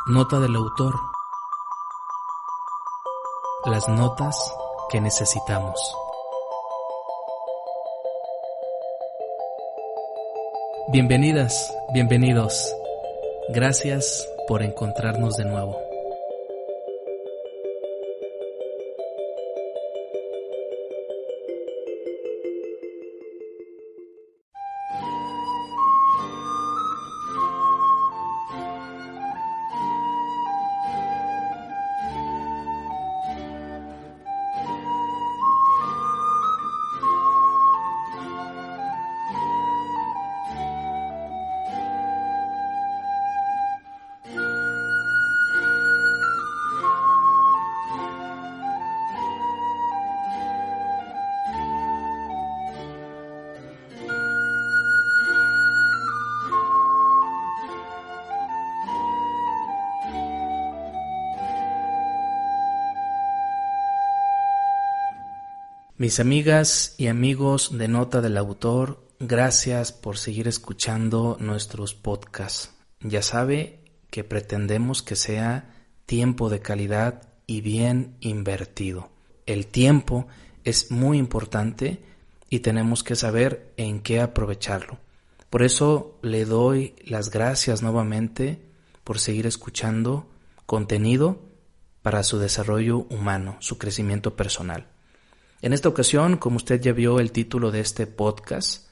Nota del autor. Las notas que necesitamos. Bienvenidas, bienvenidos. Gracias por encontrarnos de nuevo. Mis amigas y amigos de Nota del Autor, gracias por seguir escuchando nuestros podcasts. Ya sabe que pretendemos que sea tiempo de calidad y bien invertido. El tiempo es muy importante y tenemos que saber en qué aprovecharlo. Por eso le doy las gracias nuevamente por seguir escuchando contenido para su desarrollo humano, su crecimiento personal. En esta ocasión, como usted ya vio el título de este podcast,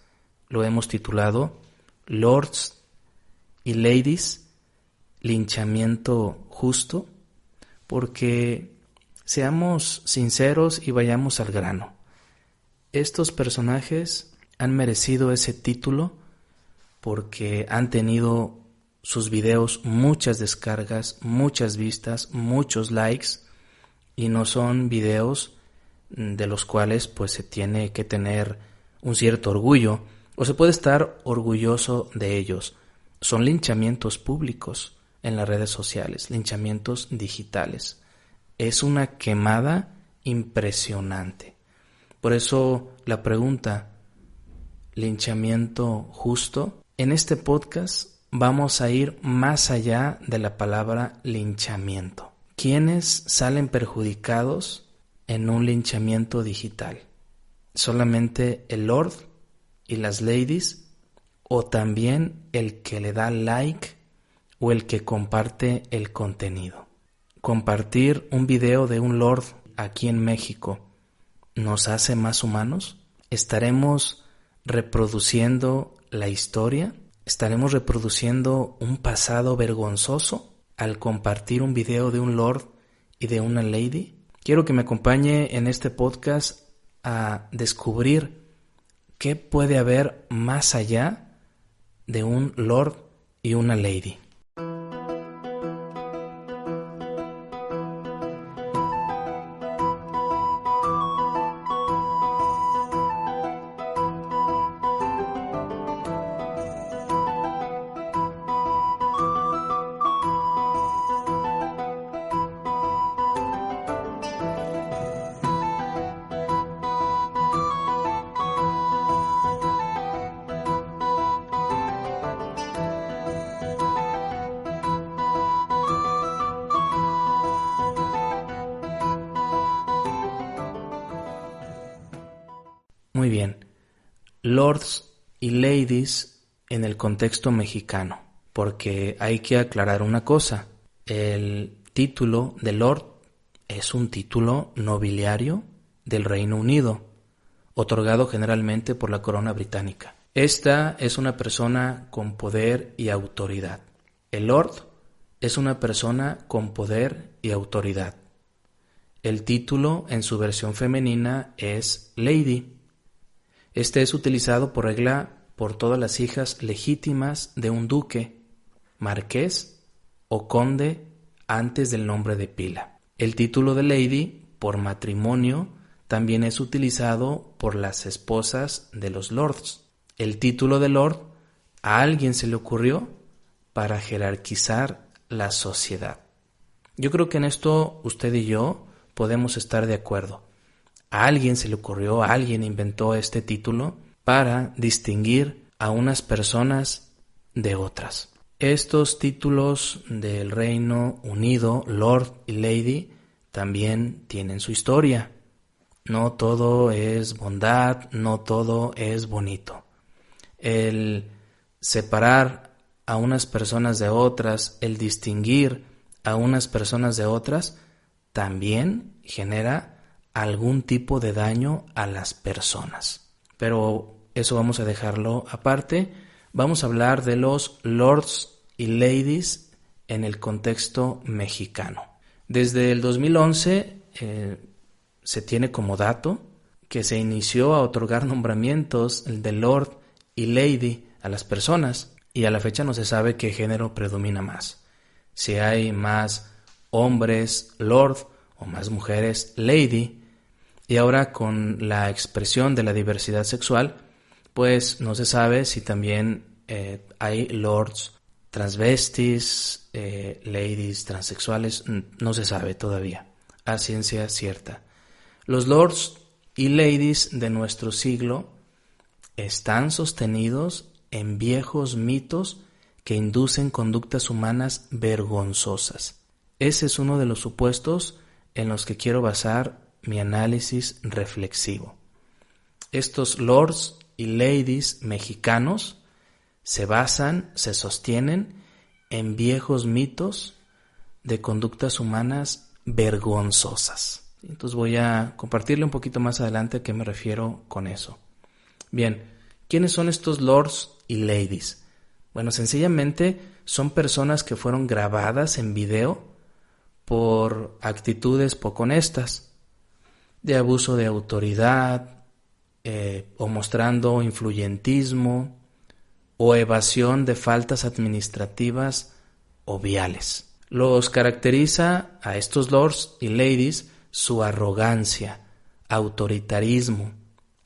lo hemos titulado Lords y Ladies, linchamiento justo, porque seamos sinceros y vayamos al grano. Estos personajes han merecido ese título porque han tenido sus videos muchas descargas, muchas vistas, muchos likes, y no son videos de los cuales pues se tiene que tener un cierto orgullo o se puede estar orgulloso de ellos. Son linchamientos públicos en las redes sociales, linchamientos digitales. Es una quemada impresionante. Por eso la pregunta, ¿linchamiento justo? En este podcast vamos a ir más allá de la palabra linchamiento. ¿Quiénes salen perjudicados en un linchamiento digital? ¿Solamente el Lord y las Ladies? ¿O también el que le da like o el que comparte el contenido? ¿Compartir un video de un Lord aquí en México nos hace más humanos? ¿Estaremos reproduciendo la historia? ¿Estaremos reproduciendo un pasado vergonzoso al compartir un video de un Lord y de una Lady? Quiero que me acompañe en este podcast a descubrir qué puede haber más allá de un Lord y una Lady. Muy bien, Lords y Ladies en el contexto mexicano, porque hay que aclarar una cosa. El título de Lord es un título nobiliario del Reino Unido, otorgado generalmente por la corona británica. Esta es una persona con poder y autoridad. El Lord es una persona con poder y autoridad. El título en su versión femenina es Lady. Este es utilizado por regla por todas las hijas legítimas de un duque, marqués o conde antes del nombre de pila. El título de Lady por matrimonio también es utilizado por las esposas de los lords. El título de Lord a alguien se le ocurrió para jerarquizar la sociedad. Yo creo que en esto usted y yo podemos estar de acuerdo. A alguien se le ocurrió, a alguien inventó este título para distinguir a unas personas de otras. Estos títulos del Reino Unido, Lord y Lady, también tienen su historia. No todo es bondad, no todo es bonito. El separar a unas personas de otras, el distinguir a unas personas de otras, también genera algún tipo de daño a las personas. Pero eso vamos a dejarlo aparte. Vamos a hablar de los lords y ladies en el contexto mexicano. Desde el 2011 se tiene como dato que se inició a otorgar nombramientos de lord y lady a las personas, y a la fecha no se sabe qué género predomina más. Si hay más hombres lord o más mujeres lady, y ahora con la expresión de la diversidad sexual, pues no se sabe si también hay lords transvestis, ladies transexuales, no se sabe todavía, a ciencia cierta. Los lords y ladies de nuestro siglo están sostenidos en viejos mitos que inducen conductas humanas vergonzosas. Ese es uno de los supuestos en los que quiero basar mi análisis reflexivo. Estos lords y ladies mexicanos se sostienen en viejos mitos de conductas humanas vergonzosas. Entonces voy a compartirle un poquito más adelante a qué me refiero con eso. Bien, ¿quiénes son estos lords y ladies? Bueno, sencillamente son personas que fueron grabadas en video por actitudes poco honestas, de abuso de autoridad, o mostrando influyentismo o evasión de faltas administrativas o viales. Los caracteriza a estos lords y ladies su arrogancia, autoritarismo,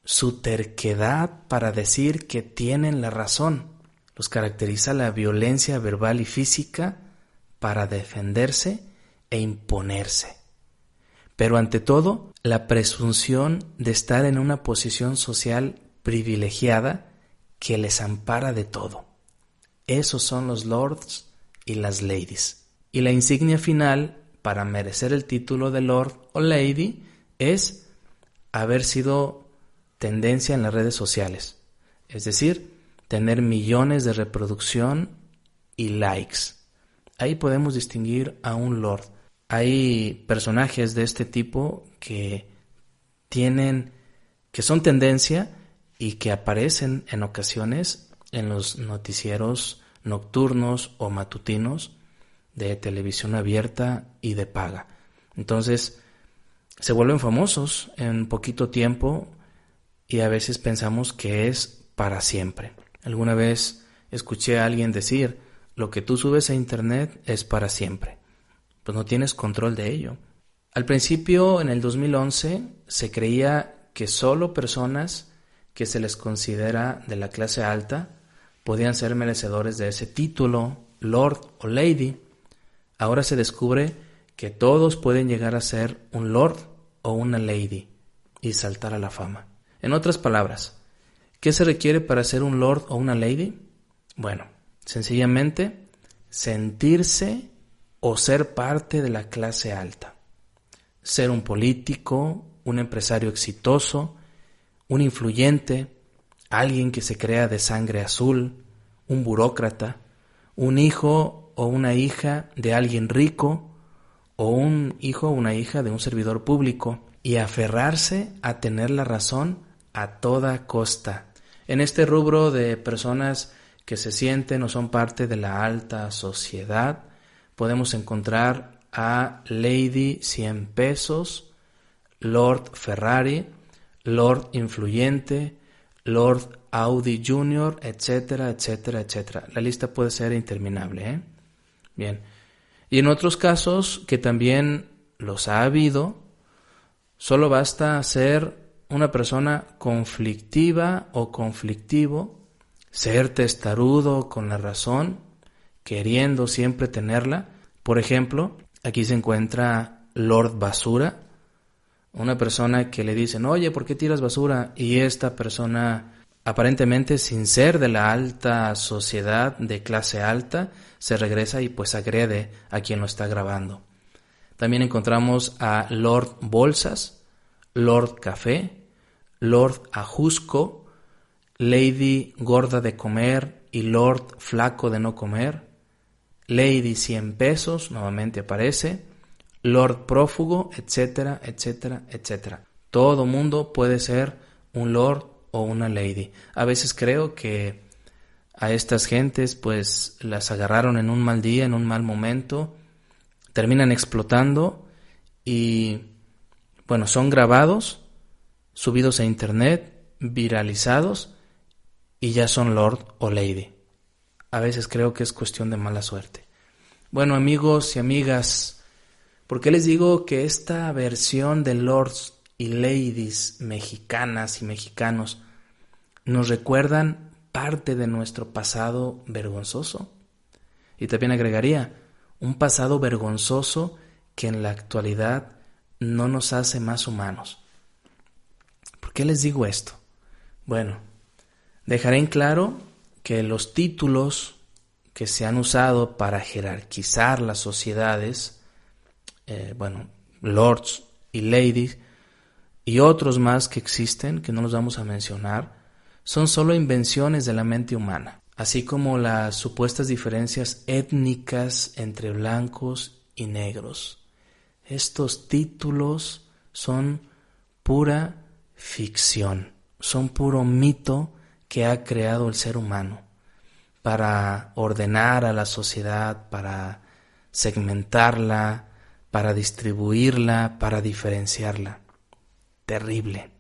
su terquedad para decir que tienen la razón. Los caracteriza la violencia verbal y física para defenderse e imponerse. Pero ante todo, la presunción de estar en una posición social privilegiada que les ampara de todo. Esos son los lords y las ladies. Y la insignia final para merecer el título de lord o lady es haber sido tendencia en las redes sociales. Es decir, tener millones de reproducción y likes. Ahí podemos distinguir a un lord. Hay personajes de este tipo que son tendencia y que aparecen en ocasiones en los noticieros nocturnos o matutinos de televisión abierta y de paga. Entonces, se vuelven famosos en poquito tiempo y a veces pensamos que es para siempre. Alguna vez escuché a alguien decir, lo que tú subes a internet es para siempre. Pues no tienes control de ello. Al principio, en el 2011, se creía que solo personas que se les considera de la clase alta podían ser merecedores de ese título, lord o lady. Ahora se descubre que todos pueden llegar a ser un lord o una lady y saltar a la fama. En otras palabras, ¿qué se requiere para ser un lord o una lady? Bueno, sencillamente sentirse o ser parte de la clase alta. Ser un político, un empresario exitoso, un influyente, alguien que se crea de sangre azul, un burócrata, un hijo o una hija de alguien rico, o un hijo o una hija de un servidor público, y aferrarse a tener la razón a toda costa. En este rubro de personas que se sienten o son parte de la alta sociedad, podemos encontrar a Lady 100 pesos, Lord Ferrari, Lord Influyente, Lord Audi Jr., etcétera, etcétera, etcétera. La lista puede ser interminable, ¿eh? Bien. Y en otros casos, que también los ha habido, solo basta ser una persona conflictiva o conflictivo, ser testarudo con la razón, queriendo siempre tenerla. Por ejemplo, aquí se encuentra Lord Basura, una persona que le dicen, oye, ¿por qué tiras basura? Y esta persona aparentemente sin ser de la alta sociedad, de clase alta, se regresa y pues agrede a quien lo está grabando. También encontramos a Lord Bolsas, Lord Café, Lord Ajusco, Lady Gorda de Comer y Lord Flaco de No Comer, Lady 100 pesos, nuevamente aparece, Lord Prófugo, etcétera, etcétera, etcétera. Todo mundo puede ser un lord o una lady. A veces creo que a estas gentes pues las agarraron en un mal día, en un mal momento, terminan explotando y bueno, son grabados, subidos a internet, viralizados y ya son lord o lady. A veces creo que es cuestión de mala suerte. Bueno, amigos y amigas, ¿por qué les digo que esta versión de lords y ladies mexicanas y mexicanos nos recuerdan parte de nuestro pasado vergonzoso? Y también agregaría, un pasado vergonzoso que en la actualidad no nos hace más humanos. ¿Por qué les digo esto? Bueno, dejaré en claro que los títulos que se han usado para jerarquizar las sociedades, lords y ladies, y otros más que existen, que no los vamos a mencionar, son solo invenciones de la mente humana, así como las supuestas diferencias étnicas entre blancos y negros. Estos títulos son pura ficción, son puro mito que ha creado el ser humano para ordenar a la sociedad, para segmentarla, para distribuirla, para diferenciarla. Terrible.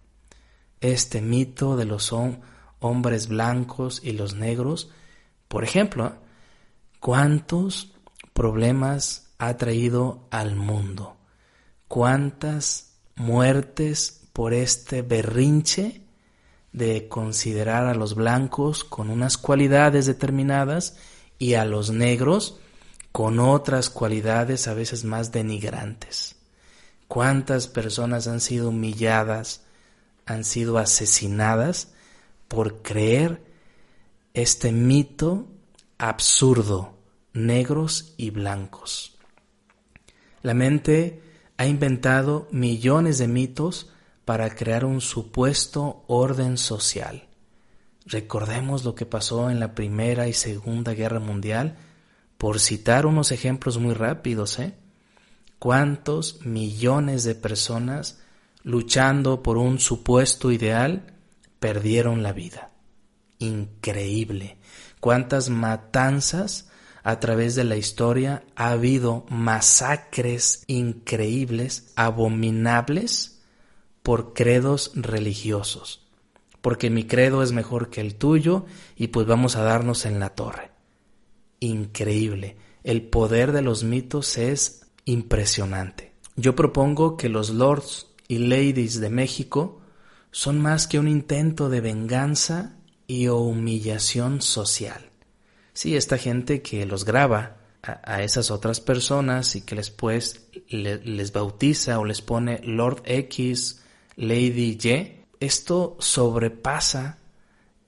Este mito de los hombres blancos y los negros, por ejemplo, ¿cuántos problemas ha traído al mundo? ¿Cuántas muertes por este berrinche de considerar a los blancos con unas cualidades determinadas y a los negros con otras cualidades a veces más denigrantes? ¿Cuántas personas han sido humilladas, han sido asesinadas por creer este mito absurdo, negros y blancos? La mente ha inventado millones de mitos para crear un supuesto orden social. Recordemos lo que pasó en la Primera y Segunda Guerra Mundial, por citar unos ejemplos muy rápidos, ¿Cuántos millones de personas luchando por un supuesto ideal perdieron la vida? Increíble. ¿Cuántas matanzas a través de la historia ha habido? Masacres increíbles, abominables, por credos religiosos. Porque mi credo es mejor que el tuyo y pues vamos a darnos en la torre. Increíble. El poder de los mitos es impresionante. Yo propongo que los lords y ladies de México son más que un intento de venganza y o humillación social. Sí, esta gente que los graba a esas otras personas y que después les bautiza o les pone Lord X, Lady Y, esto sobrepasa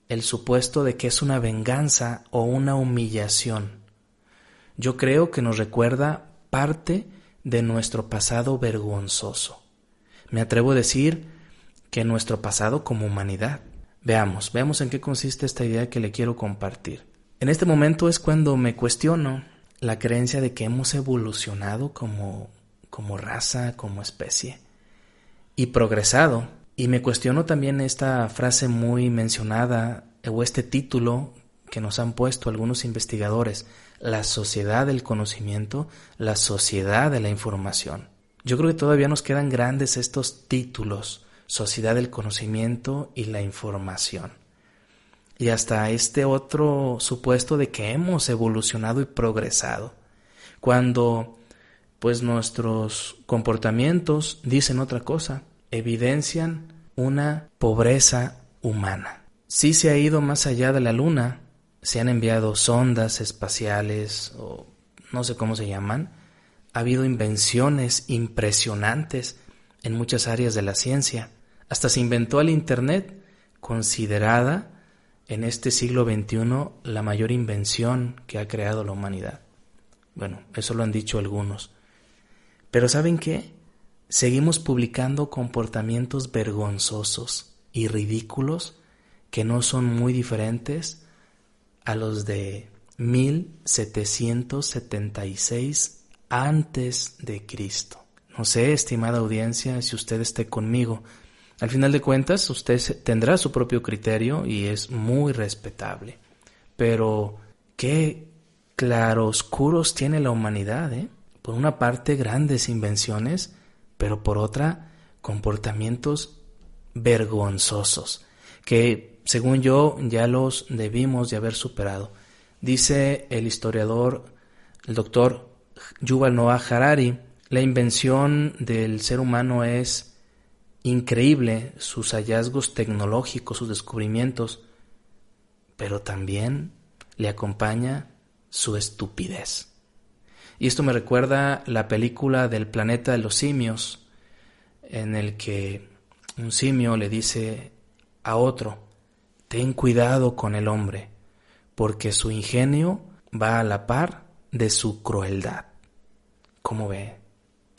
el supuesto de que es una venganza o una humillación. Yo creo que nos recuerda parte de nuestro pasado vergonzoso. Me atrevo a decir que nuestro pasado como humanidad. Veamos en qué consiste esta idea que le quiero compartir. En este momento es cuando me cuestiono la creencia de que hemos evolucionado como raza, como especie, y progresado. Y me cuestiono también esta frase muy mencionada, o este título que nos han puesto algunos investigadores: la sociedad del conocimiento, la sociedad de la información. Yo creo que todavía nos quedan grandes estos títulos: sociedad del conocimiento y la información. Y hasta este otro supuesto de que hemos evolucionado y progresado, cuando pues nuestros comportamientos dicen otra cosa, evidencian una pobreza humana. Sí se ha ido más allá de la luna, se han enviado sondas espaciales o no sé cómo se llaman. Ha habido invenciones impresionantes en muchas áreas de la ciencia. Hasta se inventó el Internet, considerada en este siglo XXI la mayor invención que ha creado la humanidad. Bueno, eso lo han dicho algunos. Pero ¿saben qué? Seguimos publicando comportamientos vergonzosos y ridículos que no son muy diferentes a los de 1776 antes de Cristo. No sé, estimada audiencia, si usted esté conmigo. Al final de cuentas, usted tendrá su propio criterio y es muy respetable. Pero qué claroscuros tiene la humanidad, ¿eh? Por una parte, grandes invenciones, pero por otra, comportamientos vergonzosos, que según yo ya los debimos de haber superado. Dice el historiador, el doctor Yuval Noah Harari, la invención del ser humano es increíble, sus hallazgos tecnológicos, sus descubrimientos, pero también le acompaña su estupidez. Y esto me recuerda la película del planeta de los simios, en el que un simio le dice a otro: ten cuidado con el hombre, porque su ingenio va a la par de su crueldad. ¿Cómo ve,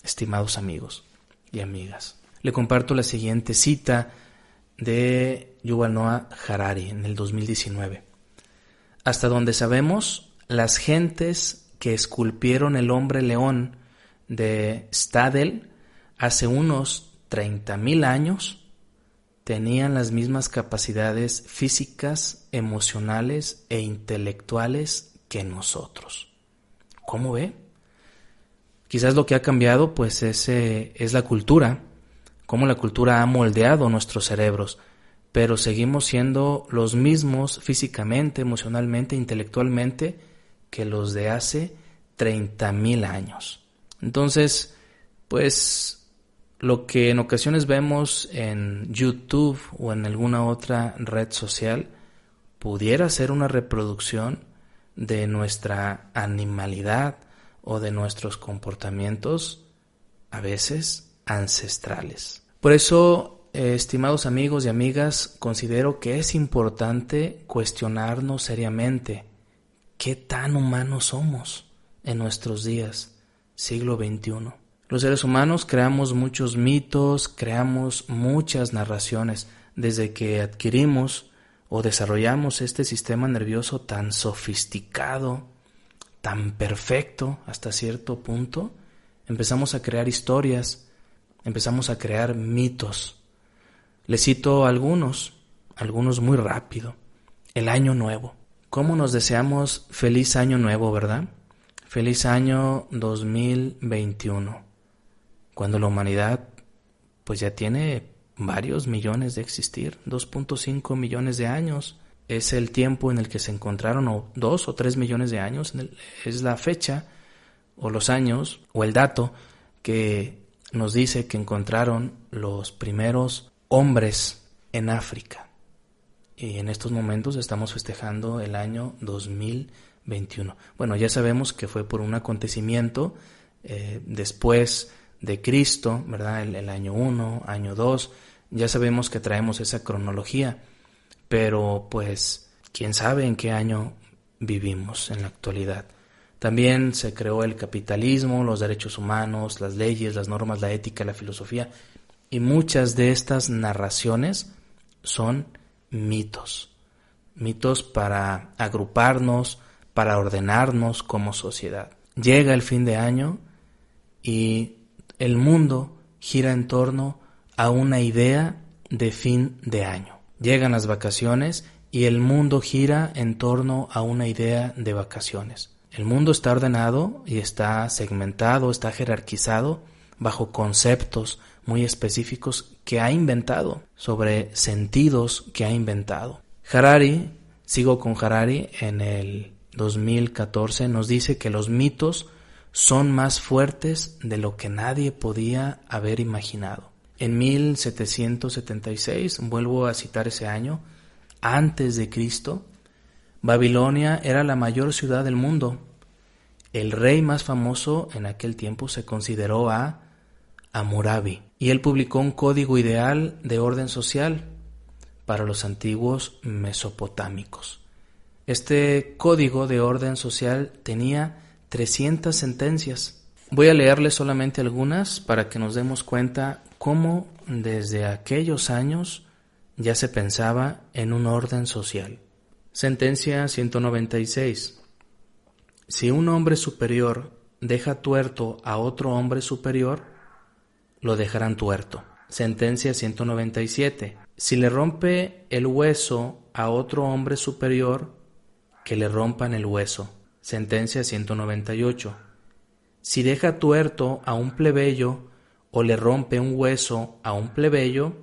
estimados amigos y amigas? Le comparto la siguiente cita de Yuval Noah Harari en el 2019. Hasta donde sabemos, las gentes que esculpieron el hombre león de Stadel hace unos 30,000 años tenían las mismas capacidades físicas, emocionales e intelectuales que nosotros. ¿Cómo ve? Quizás lo que ha cambiado pues es la cultura, cómo la cultura ha moldeado nuestros cerebros, pero seguimos siendo los mismos físicamente, emocionalmente, intelectualmente que los de hace 30,000 años. Entonces, pues lo que en ocasiones vemos en YouTube o en alguna otra red social pudiera ser una reproducción de nuestra animalidad o de nuestros comportamientos, a veces ancestrales. Por eso, estimados amigos y amigas, considero que es importante cuestionarnos seriamente qué tan humanos somos en nuestros días, siglo XXI. Los seres humanos creamos muchos mitos, creamos muchas narraciones desde que adquirimos o desarrollamos este sistema nervioso tan sofisticado, tan perfecto hasta cierto punto. Empezamos a crear historias, empezamos a crear mitos. Les cito algunos muy rápido. El Año Nuevo. ¿Cómo nos deseamos feliz Año Nuevo, verdad? Feliz año 2021. Cuando la humanidad pues ya tiene varios millones de existir, 2.5 millones de años. Es el tiempo en el que se encontraron, o 2 o 3 millones de años, es la fecha o los años o el dato que nos dice que encontraron los primeros hombres en África. Y en estos momentos estamos festejando el año 2021. Bueno, ya sabemos que fue por un acontecimiento después de Cristo, ¿verdad? El año 1, año 2, ya sabemos que traemos esa cronología, pero pues quién sabe en qué año vivimos en la actualidad. También se creó el capitalismo, los derechos humanos, las leyes, las normas, la ética, la filosofía, y muchas de estas narraciones son mitos para agruparnos, para ordenarnos como sociedad. Llega el fin de año y el mundo gira en torno a una idea de fin de año. Llegan las vacaciones y el mundo gira en torno a una idea de vacaciones. El mundo está ordenado y está segmentado, está jerarquizado bajo conceptos muy específicos que ha inventado, sobre sentidos que ha inventado. Harari, sigo con Harari, en el 2014 nos dice que los mitos son más fuertes de lo que nadie podía haber imaginado. En 1776, vuelvo a citar ese año, antes de Cristo, Babilonia era la mayor ciudad del mundo. El rey más famoso en aquel tiempo se consideró a Hammurabi, y él publicó un código ideal de orden social para los antiguos mesopotámicos. Este código de orden social tenía 300 sentencias. Voy a leerles solamente algunas para que nos demos cuenta cómo desde aquellos años ya se pensaba en un orden social. Sentencia 196. Si un hombre superior deja tuerto a otro hombre superior, lo dejarán tuerto. Sentencia 197. Si le rompe el hueso a otro hombre superior, que le rompan el hueso. Sentencia 198. Si deja tuerto a un plebeyo o le rompe un hueso a un plebeyo,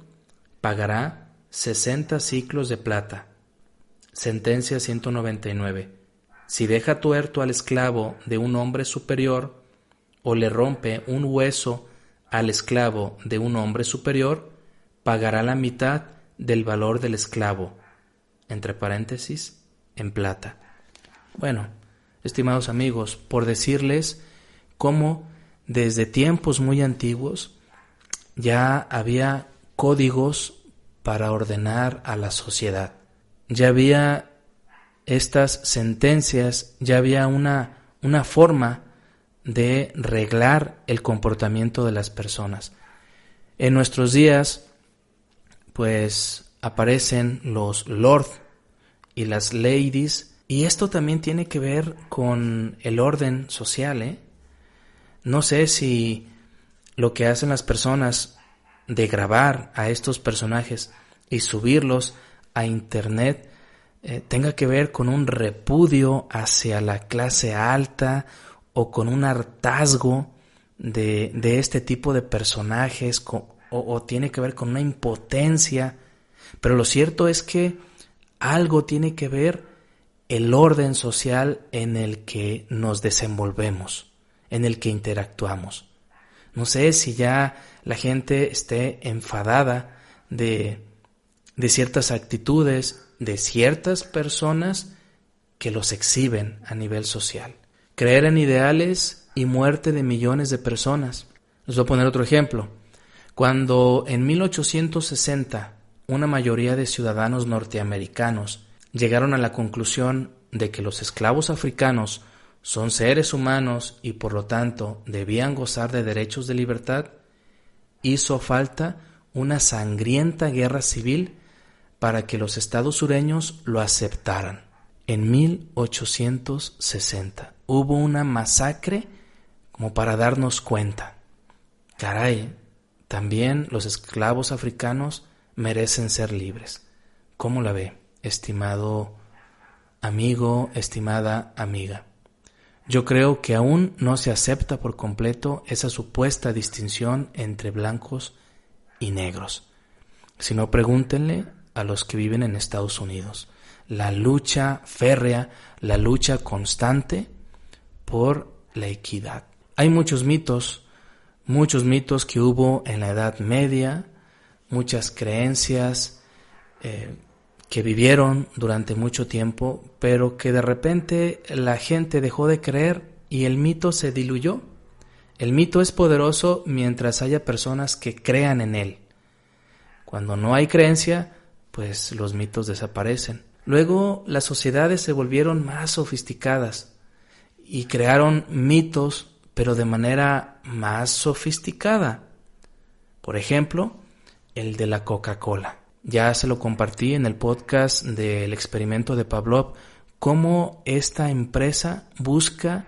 pagará 60 siclos de plata. Sentencia 199. Si deja tuerto al esclavo de un hombre superior o le rompe un hueso al esclavo de un hombre superior, pagará la mitad del valor del esclavo, entre paréntesis, en plata. Bueno, estimados amigos, por decirles cómo desde tiempos muy antiguos ya había códigos para ordenar a la sociedad. Ya había estas sentencias, ya había una forma de reglar el comportamiento de las personas. En nuestros días, pues aparecen los lord y las ladies, y esto también tiene que ver con el orden social, ¿eh? No sé si lo que hacen las personas de grabar a estos personajes y subirlos a internet tenga que ver con un repudio hacia la clase alta o con un hartazgo de este tipo de personajes o tiene que ver con una impotencia. Pero lo cierto es que algo tiene que ver el orden social en el que nos desenvolvemos, en el que interactuamos. No sé si ya la gente esté enfadada de ciertas actitudes, de ciertas personas que los exhiben a nivel social. Creer en ideales y muerte de millones de personas. Les voy a poner otro ejemplo. Cuando en 1860 una mayoría de ciudadanos norteamericanos llegaron a la conclusión de que los esclavos africanos son seres humanos y por lo tanto debían gozar de derechos de libertad, hizo falta una sangrienta guerra civil para que los estados sureños lo aceptaran. En 1860 hubo una masacre como para darnos cuenta. Caray, también los esclavos africanos merecen ser libres. ¿Cómo la ve, estimado amigo, estimada amiga? Yo creo que aún no se acepta por completo esa supuesta distinción entre blancos y negros. Si no, pregúntenle a los que viven en Estados Unidos. La lucha férrea, la lucha constante por la equidad. Hay muchos mitos que hubo en la Edad Media, muchas creencias que vivieron durante mucho tiempo, pero que de repente la gente dejó de creer y el mito se diluyó. El mito es poderoso mientras haya personas que crean en él. Cuando no hay creencia, pues los mitos desaparecen. Luego las sociedades se volvieron más sofisticadas y crearon mitos, pero de manera más sofisticada. Por ejemplo, el de la Coca-Cola. Ya se lo compartí en el podcast del experimento de Pavlov, cómo esta empresa busca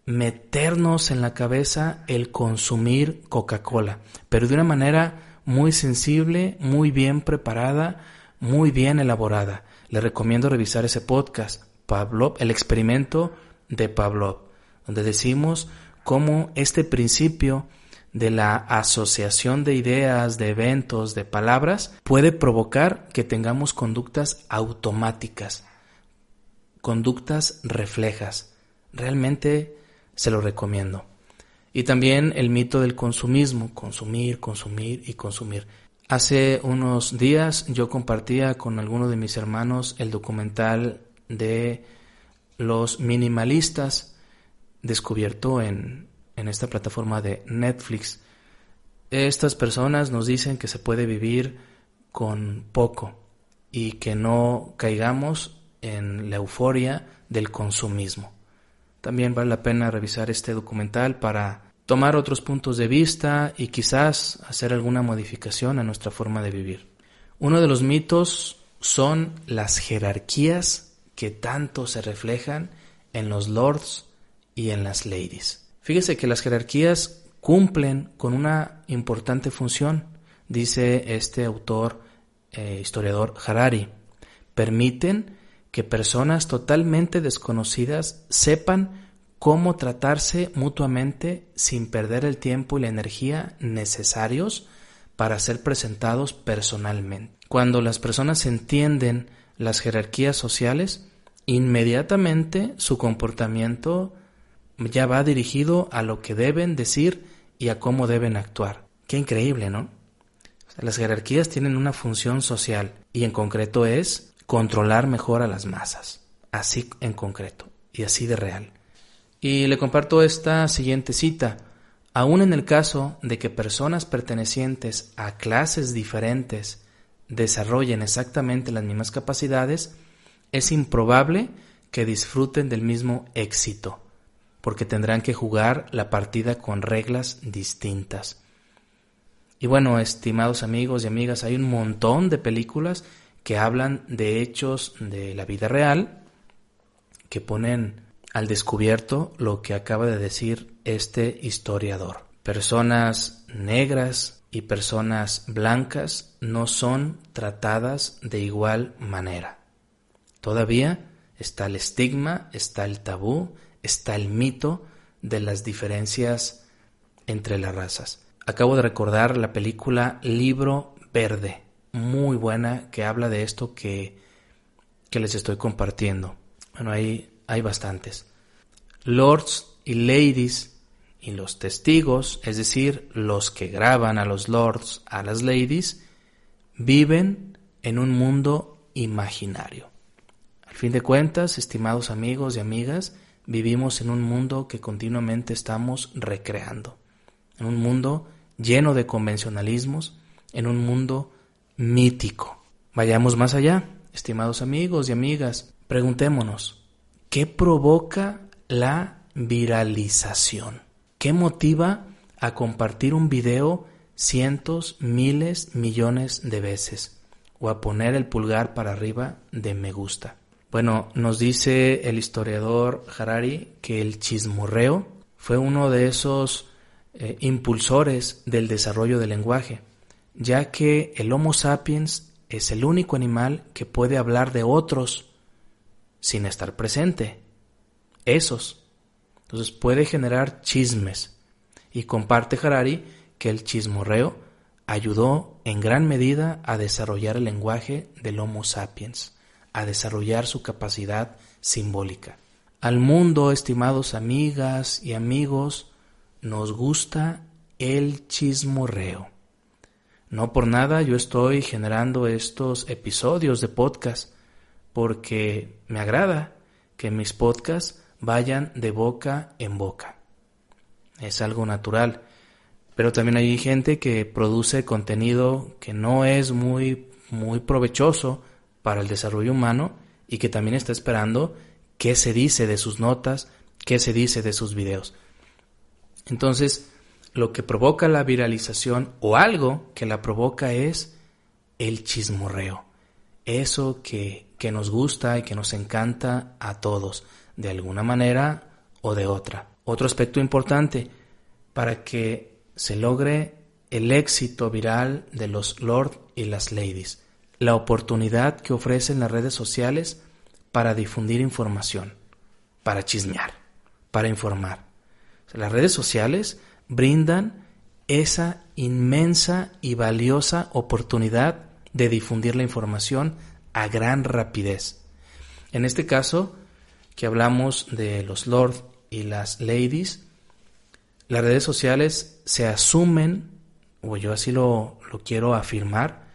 meternos en la cabeza el consumir Coca-Cola, pero de una manera muy sensible, muy bien preparada, muy bien elaborada. Les recomiendo revisar ese podcast, Pavlov, el experimento de Pavlov, donde decimos cómo este principio de la asociación de ideas, de eventos, de palabras, puede provocar que tengamos conductas automáticas, conductas reflejas. Realmente se lo recomiendo. Y también el mito del consumismo, consumir, consumir y consumir. Hace unos días yo compartía con alguno de mis hermanos el documental de los minimalistas descubierto en esta plataforma de Netflix. Estas personas nos dicen que se puede vivir con poco, y que no caigamos en la euforia del consumismo. También vale la pena revisar este documental para tomar otros puntos de vista y quizás hacer alguna modificación a nuestra forma de vivir. Uno de los mitos son las jerarquías que tanto se reflejan en los lords y en las ladies. Fíjese que las jerarquías cumplen con una importante función, dice este autor, historiador Harari. Permiten que personas totalmente desconocidas sepan cómo tratarse mutuamente sin perder el tiempo y la energía necesarios para ser presentados personalmente. Cuando las personas entienden las jerarquías sociales, inmediatamente su comportamiento ya va dirigido a lo que deben decir y a cómo deben actuar. Qué increíble, ¿no? Las jerarquías tienen una función social y en concreto es controlar mejor a las masas. Así en concreto y así de real. Y le comparto esta siguiente cita. Aún en el caso de que personas pertenecientes a clases diferentes desarrollen exactamente las mismas capacidades, es improbable que disfruten del mismo éxito, porque tendrán que jugar la partida con reglas distintas. Y bueno, estimados amigos y amigas, hay un montón de películas que hablan de hechos de la vida real que ponen al descubierto lo que acaba de decir este historiador. Personas negras y personas blancas no son tratadas de igual manera. Todavía está el estigma, está el tabú, está el mito de las diferencias entre las razas. Acabo de recordar la película Libro Verde, muy buena, que habla de esto que les estoy compartiendo. Bueno, hay bastantes. Lords y ladies y los testigos, es decir, los que graban a los lords, a las ladies, viven en un mundo imaginario. Al fin de cuentas, estimados amigos y amigas, vivimos en un mundo que continuamente estamos recreando, en un mundo lleno de convencionalismos, en un mundo mítico. Vayamos más allá, estimados amigos y amigas, preguntémonos, ¿qué provoca la viralización? ¿Qué motiva a compartir un video cientos, miles, millones de veces o a poner el pulgar para arriba de me gusta? Bueno, nos dice el historiador Harari que el chismorreo fue uno de esos impulsores del desarrollo del lenguaje, ya que el Homo sapiens es el único animal que puede hablar de otros sin estar presente. Entonces puede generar chismes. Y comparte Harari que el chismorreo ayudó en gran medida a desarrollar el lenguaje del Homo sapiens, a desarrollar su capacidad simbólica. Al mundo, estimados amigas y amigos, nos gusta el chismorreo. No por nada yo estoy generando estos episodios de podcast, porque me agrada que mis podcasts vayan de boca en boca. Es algo natural, pero también hay gente que produce contenido que no es muy provechoso para el desarrollo humano y que también está esperando qué se dice de sus notas, qué se dice de sus videos. Entonces, lo que provoca la viralización o algo que la provoca es el chismorreo. Eso que nos gusta y que nos encanta a todos, de alguna manera o de otra. Otro aspecto importante, para que se logre el éxito viral de los lords y las ladies, la oportunidad que ofrecen las redes sociales para difundir información, para chismear, para informar. Las redes sociales brindan esa inmensa y valiosa oportunidad de difundir la información a gran rapidez. En este caso, que hablamos de los lords y las ladies, las redes sociales se asumen, o yo así lo quiero afirmar,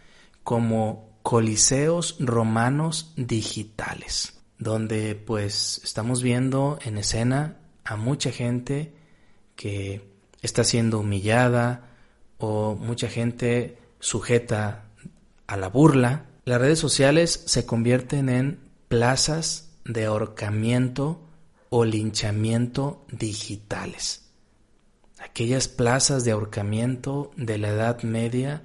como coliseos romanos digitales, donde pues estamos viendo en escena a mucha gente que está siendo humillada o mucha gente sujeta a la burla. Las redes sociales se convierten en plazas de ahorcamiento o linchamiento digitales. Aquellas plazas de ahorcamiento de la Edad Media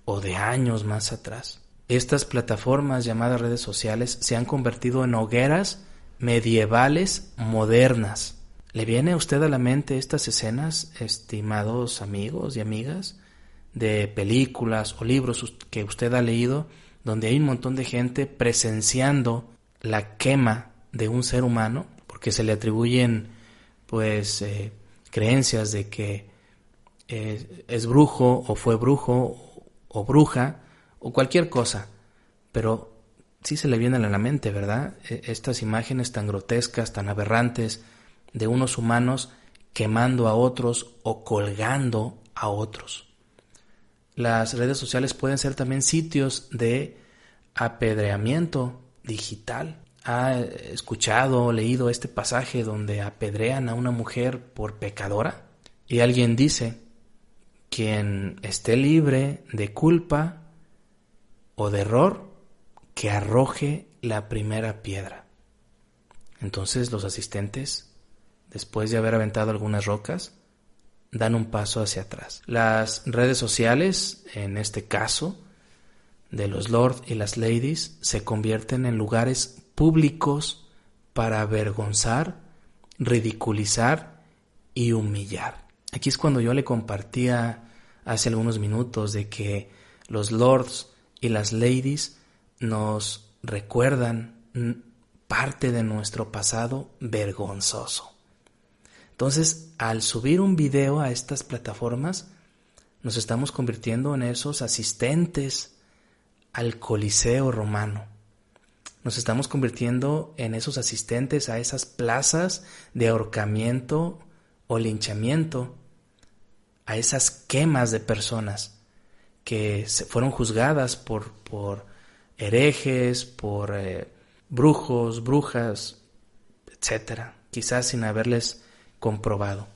o de años más atrás. Estas plataformas llamadas redes sociales se han convertido en hogueras medievales modernas. ¿Le viene a usted a la mente estas escenas, estimados amigos y amigas, de películas o libros que usted ha leído, donde hay un montón de gente presenciando la quema de un ser humano, porque se le atribuyen creencias de que es brujo o fue brujo o bruja o cualquier cosa, pero sí se le vienen a la mente, ¿verdad? Estas imágenes tan grotescas, tan aberrantes de unos humanos quemando a otros o colgando a otros. Las redes sociales pueden ser también sitios de apedreamiento digital. ¿Ha escuchado o leído este pasaje donde apedrean a una mujer por pecadora? Y alguien dice: quien esté libre de culpa o de error, que arroje la primera piedra. Entonces los asistentes, después de haber aventado algunas rocas, dan un paso hacia atrás. Las redes sociales, en este caso, de los lords y las ladies, se convierten en lugares públicos para avergonzar, ridiculizar y humillar. Aquí es cuando yo le compartía hace algunos minutos de que los lords y las ladies nos recuerdan parte de nuestro pasado vergonzoso. Entonces, al subir un video a estas plataformas, nos estamos convirtiendo en esos asistentes al Coliseo romano. Nos estamos convirtiendo en esos asistentes a esas plazas de ahorcamiento o linchamiento, a esas quemas de personas que fueron juzgadas por herejes, por brujos, brujas, etcétera, quizás sin haberles comprobado.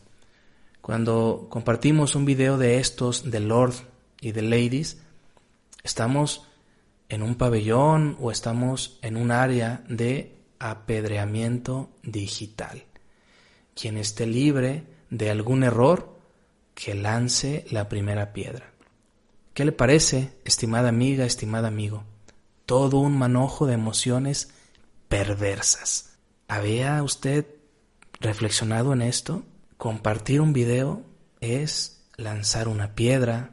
Cuando compartimos un video de estos, de Lord y de Ladies, estamos en un pabellón o estamos en un área de apedreamiento digital. Quien esté libre de algún error, que lance la primera piedra. ¿Qué le parece, estimada amiga, estimado amigo? Todo un manojo de emociones perversas. ¿Había usted reflexionado en esto? Compartir un video es lanzar una piedra,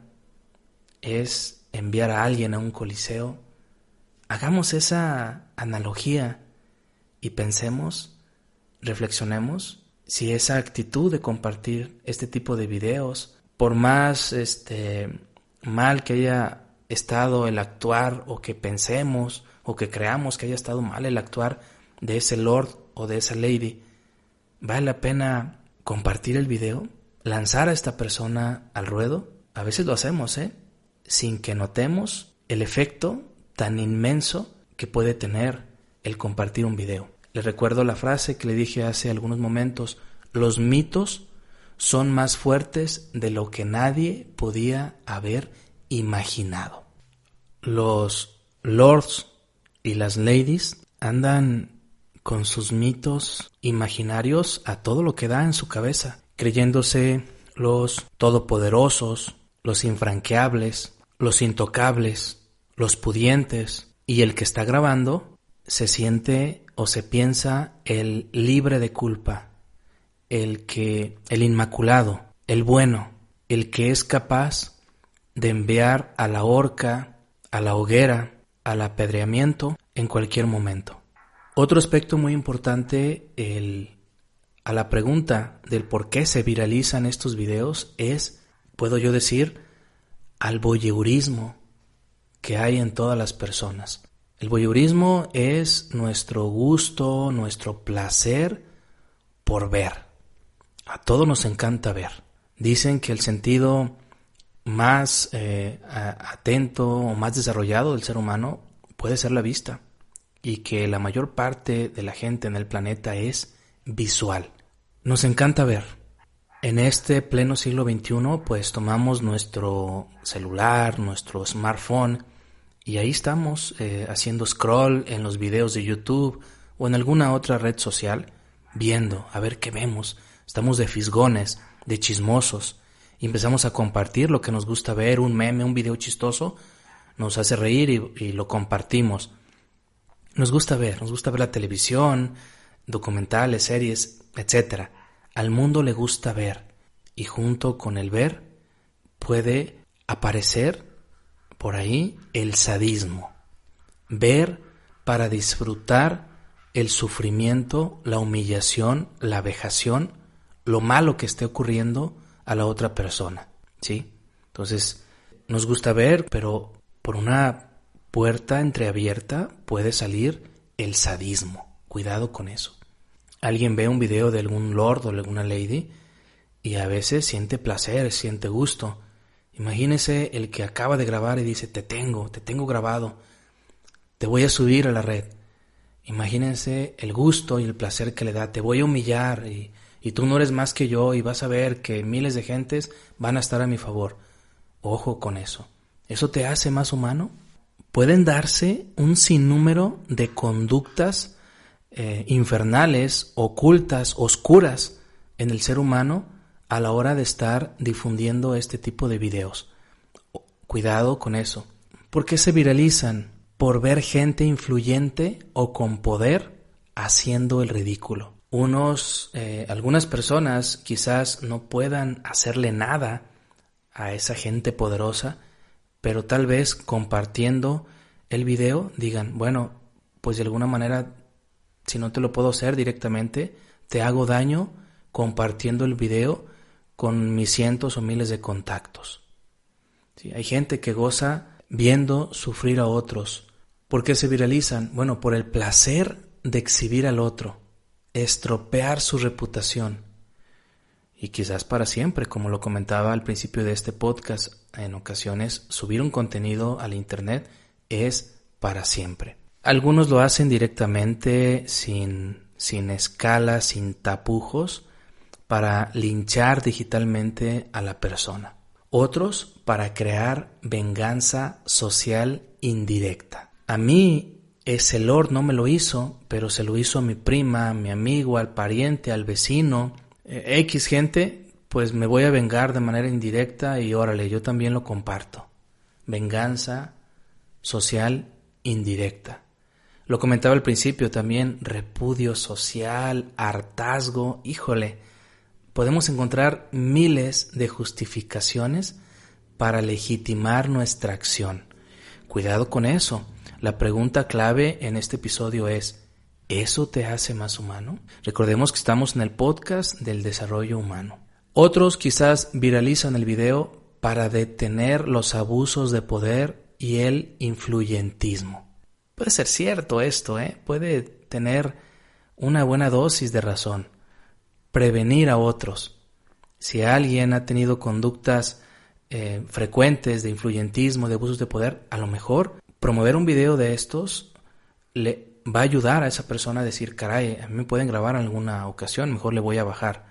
es enviar a alguien a un coliseo. Hagamos esa analogía y pensemos, reflexionemos si esa actitud de compartir este tipo de videos, por más mal que haya estado el actuar, o que pensemos o que creamos que haya estado mal el actuar de ese lord o de esa lady, ¿vale la pena compartir el video? ¿Lanzar a esta persona al ruedo? A veces lo hacemos, sin que notemos el efecto tan inmenso que puede tener el compartir un video. Les recuerdo la frase que le dije hace algunos momentos: los mitos son más fuertes de lo que nadie podía haber imaginado. Los lords y las ladies andan con sus mitos imaginarios a todo lo que da en su cabeza, creyéndose los todopoderosos, los infranqueables, los intocables, los pudientes, y el que está grabando se siente o se piensa el libre de culpa, el inmaculado, el bueno, el que es capaz de enviar a la horca, a la hoguera, al apedreamiento en cualquier momento. Otro aspecto muy importante a la pregunta del por qué se viralizan estos videos es, puedo yo decir, al voyeurismo que hay en todas las personas. El voyeurismo es nuestro gusto, nuestro placer por ver. A todos nos encanta ver. Dicen que el sentido más atento o más desarrollado del ser humano puede ser la vista, y que la mayor parte de la gente en el planeta es visual. Nos encanta ver. En este pleno siglo XXI, pues tomamos nuestro celular, nuestro smartphone, Y ahí estamos haciendo scroll en los videos de YouTube o en alguna otra red social, viendo, a ver qué vemos. Estamos de fisgones, de chismosos, y empezamos a compartir lo que nos gusta ver, un meme, un video chistoso, nos hace reír y lo compartimos. Nos gusta ver la televisión, documentales, series, etcétera. Al mundo le gusta ver, y junto con el ver puede aparecer por ahí el sadismo. Ver para disfrutar el sufrimiento, la humillación, la vejación, lo malo que esté ocurriendo a la otra persona, ¿sí? Entonces, nos gusta ver, pero por una puerta entreabierta puede salir el sadismo. Cuidado con eso. Alguien ve un video de algún lord o alguna lady y a veces siente placer, siente gusto. Imagínese el que acaba de grabar y dice, te tengo grabado, te voy a subir a la red. Imagínense el gusto y el placer que le da, te voy a humillar y tú no eres más que yo y vas a ver que miles de gentes van a estar a mi favor. Ojo con eso. ¿Eso te hace más humano? Pueden darse un sinnúmero de conductas infernales, ocultas, oscuras en el ser humano a la hora de estar difundiendo este tipo de videos. Cuidado con eso. ¿Por qué se viralizan? Por ver gente influyente o con poder haciendo el ridículo. Algunas personas quizás no puedan hacerle nada a esa gente poderosa, pero tal vez compartiendo el video digan, bueno, pues de alguna manera, si no te lo puedo hacer directamente, te hago daño compartiendo el video con mis cientos o miles de contactos. ¿Sí? Hay gente que goza viendo sufrir a otros. ¿Por qué se viralizan? Bueno, por el placer de exhibir al otro, estropear su reputación. Y quizás para siempre, como lo comentaba al principio de este podcast, en ocasiones subir un contenido al internet es para siempre. Algunos lo hacen directamente sin escala, sin tapujos, para linchar digitalmente a la persona. Otros para crear venganza social indirecta. A mí ese lord no me lo hizo, pero se lo hizo a mi prima, a mi amigo, al pariente, al vecino, X gente, pues me voy a vengar de manera indirecta y órale, yo también lo comparto. Venganza social indirecta. Lo comentaba al principio también, repudio social, hartazgo, híjole. Podemos encontrar miles de justificaciones para legitimar nuestra acción. Cuidado con eso. La pregunta clave en este episodio es, ¿eso te hace más humano? Recordemos que estamos en el podcast del desarrollo humano. Otros quizás viralizan el video para detener los abusos de poder y el influyentismo. Puede ser cierto esto, puede tener una buena dosis de razón. Prevenir a otros. Si alguien ha tenido conductas frecuentes de influyentismo, de abusos de poder, a lo mejor promover un video de estos le va a ayudar a esa persona a decir, caray, a mí me pueden grabar en alguna ocasión, mejor le voy a bajar.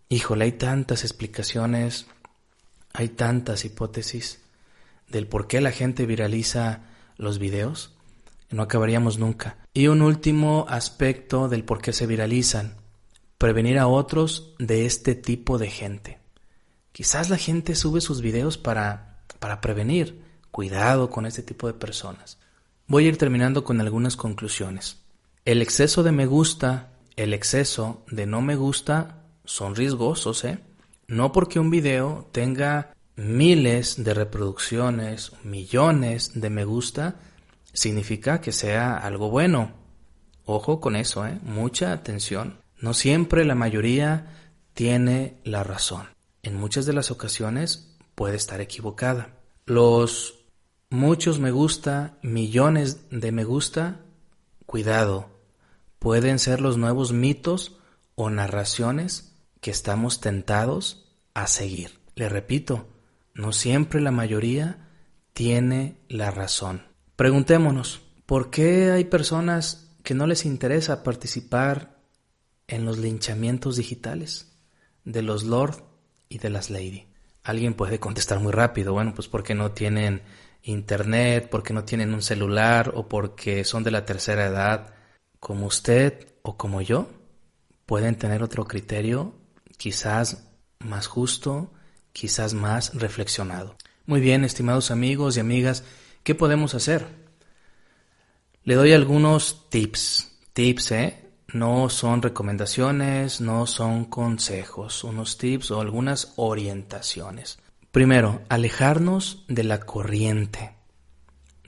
Híjole, hay tantas explicaciones, hay tantas hipótesis del por qué la gente viraliza los videos, que no acabaríamos nunca. Y un último aspecto del por qué se viralizan. Prevenir a otros de este tipo de gente. Quizás la gente sube sus videos para prevenir. Cuidado con este tipo de personas. Voy a ir terminando con algunas conclusiones. El exceso de me gusta, el exceso de no me gusta son riesgosos, No porque un video tenga miles de reproducciones, millones de me gusta, significa que sea algo bueno. Ojo con eso, mucha atención. No siempre la mayoría tiene la razón. En muchas de las ocasiones puede estar equivocada. Los muchos me gusta, millones de me gusta, cuidado, pueden ser los nuevos mitos o narraciones que estamos tentados a seguir. Le repito, no siempre la mayoría tiene la razón. Preguntémonos, ¿por qué hay personas que no les interesa participar en los linchamientos digitales de los lord y de las lady? Alguien puede contestar muy rápido, bueno, pues porque no tienen internet, porque no tienen un celular o porque son de la tercera edad, como usted o como yo, pueden tener otro criterio, quizás más justo, quizás más reflexionado. Muy bien, estimados amigos y amigas, ¿qué podemos hacer? Le doy algunos tips, no son recomendaciones, no son consejos, unos tips o algunas orientaciones. Primero, alejarnos de la corriente.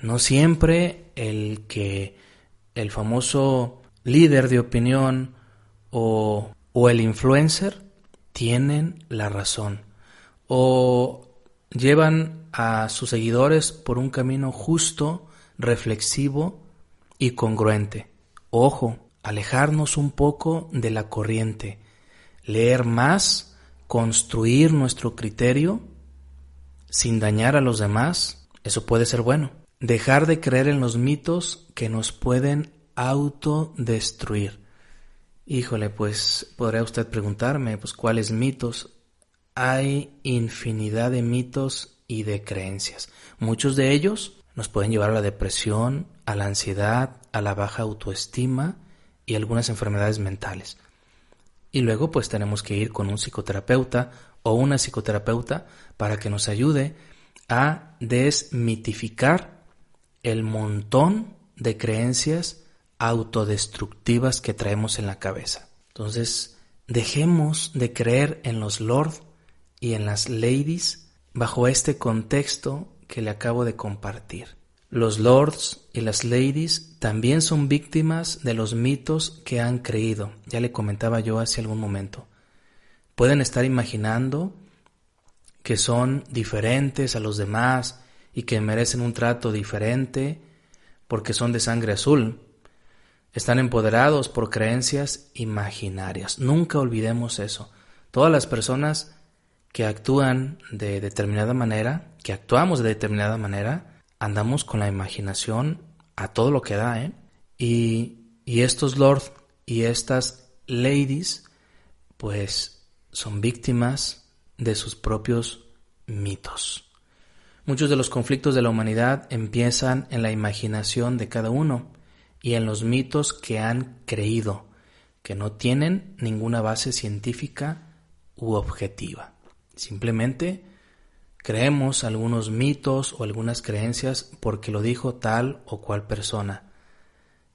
No siempre el famoso líder de opinión o el influencer tienen la razón o llevan a sus seguidores por un camino justo, reflexivo y congruente. Ojo, alejarnos un poco de la corriente, leer más, construir nuestro criterio sin dañar a los demás, eso puede ser bueno. Dejar de creer en los mitos que nos pueden autodestruir. Híjole, pues podría usted preguntarme, pues ¿cuáles mitos? Hay infinidad de mitos y de creencias. Muchos de ellos nos pueden llevar a la depresión, a la ansiedad, a la baja autoestima y algunas enfermedades mentales. Y luego pues tenemos que ir con un psicoterapeuta o una psicoterapeuta para que nos ayude a desmitificar el montón de creencias autodestructivas que traemos en la cabeza. Entonces, dejemos de creer en los lords y en las ladies bajo este contexto que le acabo de compartir. Los lords y las ladies también son víctimas de los mitos que han creído. Ya le comentaba yo hace algún momento. Pueden estar imaginando que son diferentes a los demás y que merecen un trato diferente porque son de sangre azul. Están empoderados por creencias imaginarias. Nunca olvidemos eso. Todas las personas que actúan de determinada manera, que actuamos de determinada manera, andamos con la imaginación a todo lo que da, Y estos lords y estas ladies, pues son víctimas de sus propios mitos. Muchos de los conflictos de la humanidad empiezan en la imaginación de cada uno y en los mitos que han creído, que no tienen ninguna base científica u objetiva. Simplemente creemos algunos mitos o algunas creencias porque lo dijo tal o cual persona.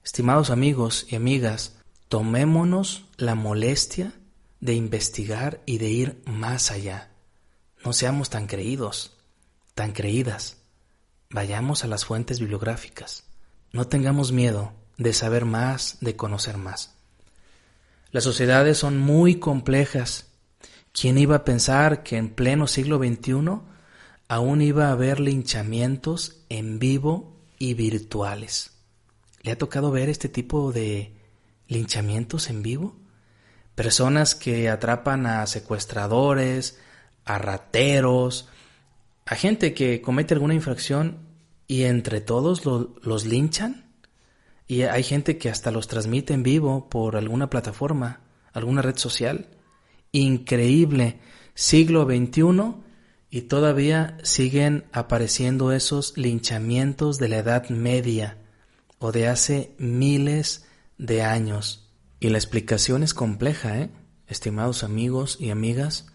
Estimados amigos y amigas, tomémonos la molestia de investigar y de ir más allá. No seamos tan creídos, tan creídas. Vayamos a las fuentes bibliográficas. No tengamos miedo de saber más, de conocer más. Las sociedades son muy complejas. ¿Quién iba a pensar que en pleno siglo XXI aún iba a haber linchamientos en vivo y virtuales? ¿Le ha tocado ver este tipo de linchamientos en vivo? Personas que atrapan a secuestradores, a rateros, a gente que comete alguna infracción y entre todos los linchan. Y hay gente que hasta los transmite en vivo por alguna plataforma, alguna red social. Increíble, siglo XXI y todavía siguen apareciendo esos linchamientos de la Edad Media o de hace miles de años. Y la explicación es compleja, estimados amigos y amigas.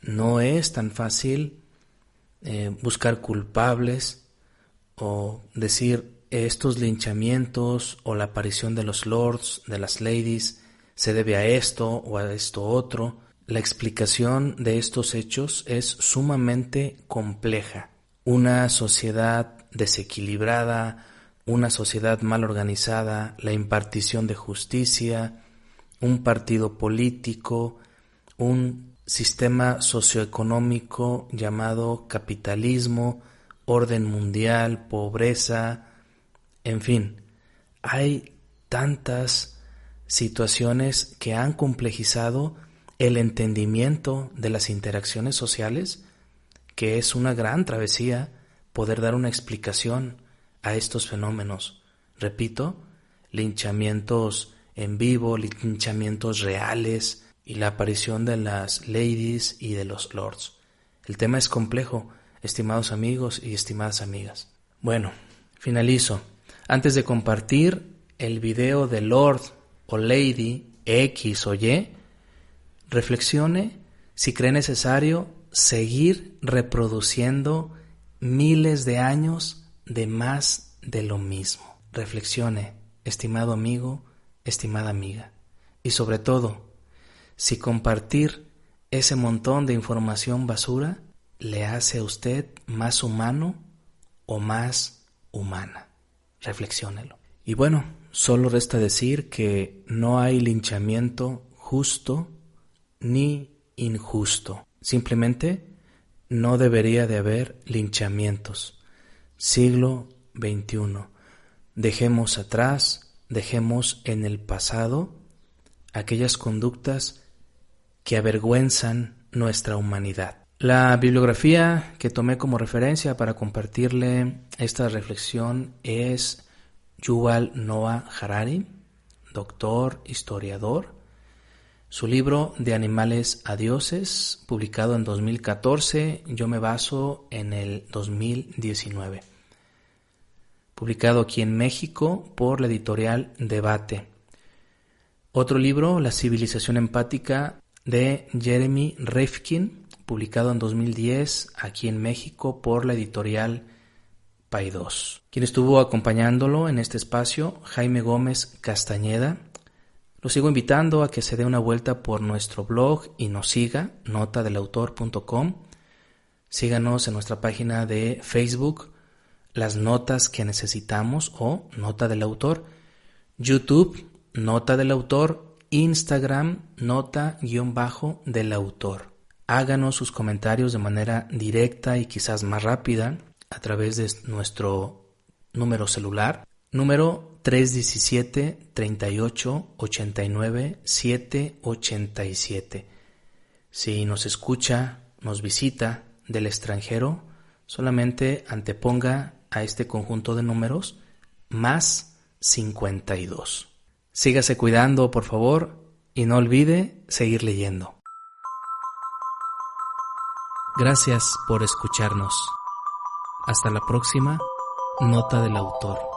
No es tan fácil buscar culpables o decir estos linchamientos o la aparición de los lords, de las ladies, se debe a esto o a esto otro. La explicación de estos hechos es sumamente compleja. Una sociedad desequilibrada, una sociedad mal organizada, la impartición de justicia, un partido político, un sistema socioeconómico llamado capitalismo, orden mundial, pobreza, en fin, hay tantas situaciones que han complejizado el entendimiento de las interacciones sociales que es una gran travesía poder dar una explicación a estos fenómenos. Repito, linchamientos en vivo, linchamientos reales y la aparición de las ladies y de los lords. El tema es complejo, estimados amigos y estimadas amigas. Bueno, finalizo. Antes de compartir el video de Lord o Lady X o Y, reflexione si cree necesario seguir reproduciendo miles de años de más de lo mismo. Reflexione, estimado amigo, estimada amiga. Y sobre todo, si compartir ese montón de información basura le hace a usted más humano o más humana. Reflexiónelo. Y bueno, solo resta decir que no hay linchamiento justo ni injusto. Simplemente no debería de haber linchamientos. Siglo XXI. Dejemos atrás, dejemos en el pasado aquellas conductas que avergüenzan nuestra humanidad. La bibliografía que tomé como referencia para compartirle esta reflexión es Yuval Noah Harari, doctor, historiador. Su libro De animales a dioses, publicado en 2014, yo me baso en el 2019. Publicado aquí en México por la editorial Debate. Otro libro, La civilización empática, de Jeremy Rifkin, publicado en 2010 aquí en México por la editorial Paidós. Quien estuvo acompañándolo en este espacio, Jaime Gómez Castañeda. Lo sigo invitando a que se dé una vuelta por nuestro blog y nos siga, notadelautor.com. Síganos en nuestra página de Facebook, Las Notas que Necesitamos o Nota del Autor, YouTube, Nota del Autor, Instagram, Nota-del Autor. Háganos sus comentarios de manera directa y quizás más rápida a través de nuestro número celular, número 317-38-89-787. Si nos escucha, nos visita del extranjero, solamente anteponga a este conjunto de números más 52. Sígase cuidando, por favor, y no olvide seguir leyendo. Gracias por escucharnos. Hasta la próxima, Nota del Autor.